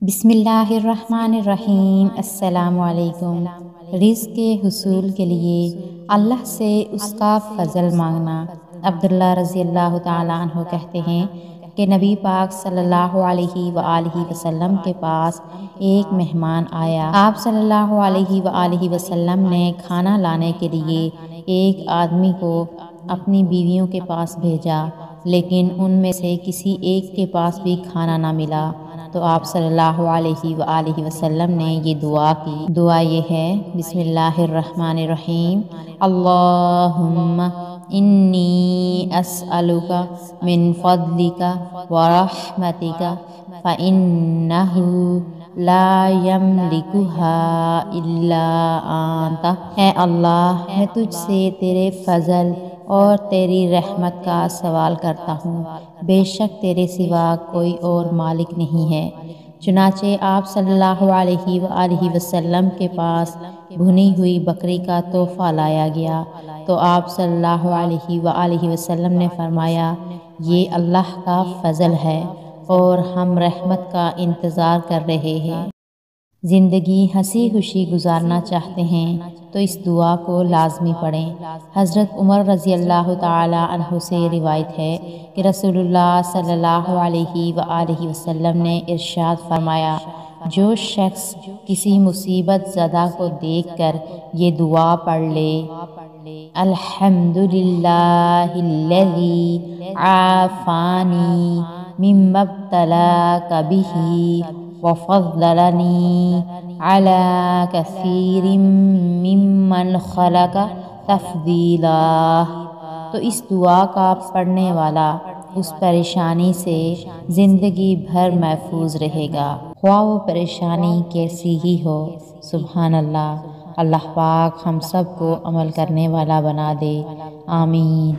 بسم اللہ الرحمن الرحیم۔ السلام علیکم۔ رزق کے حصول کے لیے اللہ سے اس کا فضل مانگنا۔ عبداللہ رضی اللہ تعالیٰ عنہ کہتے ہیں کہ نبی پاک صلی اللہ علیہ وآلہ وسلم کے پاس ایک مہمان آیا۔ آپ صلی اللہ علیہ وآلہ وسلم نے کھانا لانے کے لیے ایک آدمی کو اپنی بیویوں کے پاس بھیجا، لیکن ان میں سے کسی ایک کے پاس بھی کھانا نہ ملا، تو آپ صلی اللہ علیہ وآلہ وسلم نے یہ دعا کی۔ دعا یہ ہے: بسم اللہ الرحمن الرحیم، اللہم انی اسألک من فضلک ورحمتک فإنہ لا یملکھا الا انت۔ اے اللہ، میں تجھ سے تیرے فضل اور تیری رحمت کا سوال کرتا ہوں، بے شک تیرے سوا کوئی اور مالک نہیں ہے۔ چنانچہ آپ صلی اللہ علیہ وآلہ وسلم کے پاس بھنی ہوئی بکری کا تحفہ لایا گیا، تو آپ صلی اللہ علیہ وآلہ وسلم نے فرمایا، یہ اللہ کا فضل ہے اور ہم رحمت کا انتظار کر رہے ہیں۔ زندگی ہنسی خوشی گزارنا چاہتے ہیں تو اس دعا کو لازمی پڑھیں۔ حضرت عمر رضی اللہ تعالیٰ عنہ سے روایت ہے کہ رسول اللہ صلی اللہ علیہ وآلہ وسلم نے ارشاد فرمایا، جو شخص کسی مصیبت زدہ کو دیکھ کر یہ دعا پڑھ لے: الحمدللہ الذی عافانی مما ابتلاک بہ وفضلنی علی کثیر ممن خلق تفضیلا، تو اس دعا کا پڑھنے والا اس پریشانی سے زندگی بھر محفوظ رہے گا، خواہ وہ پریشانی کیسی ہی ہو۔ سبحان اللہ۔ اللہ پاک ہم سب کو عمل کرنے والا بنا دے، آمین۔